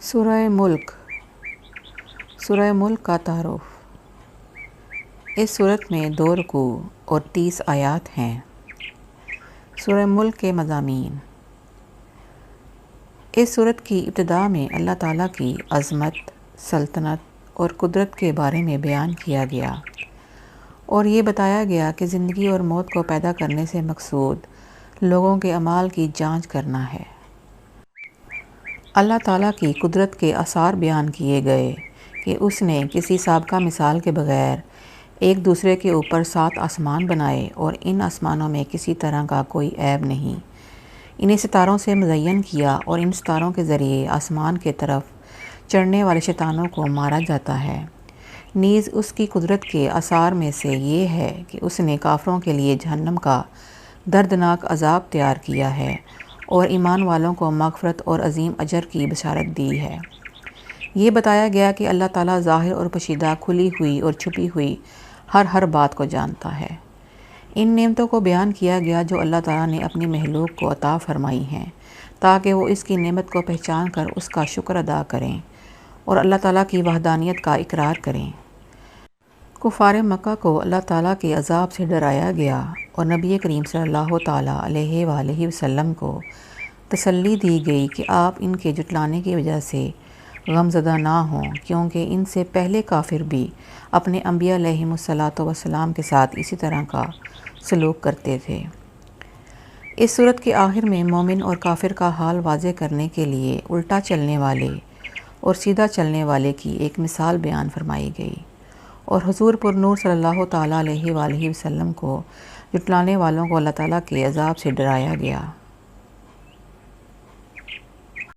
سورہ ملک کا تعارف۔ اس صورت میں 2 رکوع اور 30 آیات ہیں۔ سورہ ملک کے مضامین۔ اس صورت کی ابتدا میں اللہ تعالیٰ کی عظمت، سلطنت اور قدرت کے بارے میں بیان کیا گیا اور یہ بتایا گیا کہ زندگی اور موت کو پیدا کرنے سے مقصود لوگوں کے اعمال کی جانچ کرنا ہے۔ اللہ تعالیٰ کی قدرت کے آثار بیان کیے گئے کہ اس نے کسی سابقہ مثال کے بغیر ایک دوسرے کے اوپر 7 آسمان بنائے اور ان آسمانوں میں کسی طرح کا کوئی عیب نہیں۔ انہیں ستاروں سے مزین کیا اور ان ستاروں کے ذریعے آسمان کے طرف چڑھنے والے شیطانوں کو مارا جاتا ہے۔ نیز اس کی قدرت کے آثار میں سے یہ ہے کہ اس نے کافروں کے لیے جہنم کا دردناک عذاب تیار کیا ہے اور ایمان والوں کو مغفرت اور عظیم اجر کی بشارت دی ہے۔ یہ بتایا گیا کہ اللہ تعالیٰ ظاہر اور پوشیدہ، کھلی ہوئی اور چھپی ہوئی ہر بات کو جانتا ہے۔ ان نعمتوں کو بیان کیا گیا جو اللہ تعالیٰ نے اپنی مخلوق کو عطا فرمائی ہیں تاکہ وہ اس کی نعمت کو پہچان کر اس کا شکر ادا کریں اور اللہ تعالیٰ کی وحدانیت کا اقرار کریں۔ کفار مکہ کو اللہ تعالیٰ کے عذاب سے ڈرایا گیا اور نبی کریم صلی اللہ تعالیٰ علیہ وآلہ وسلم کو تسلی دی گئی کہ آپ ان کے جھٹلانے کی وجہ سے غمزدہ نہ ہوں، کیونکہ ان سے پہلے کافر بھی اپنے انبیاء علیہم السلام کے ساتھ اسی طرح کا سلوک کرتے تھے۔ اس صورت کے آخر میں مومن اور کافر کا حال واضح کرنے کے لیے الٹا چلنے والے اور سیدھا چلنے والے کی ایک مثال بیان فرمائی گئی اور حضور پر نور صلی اللہ تعالیٰ علیہ وآلہ وسلم کو جھٹلانے والوں کو اللہ تعالیٰ کے عذاب سے ڈرایا گیا۔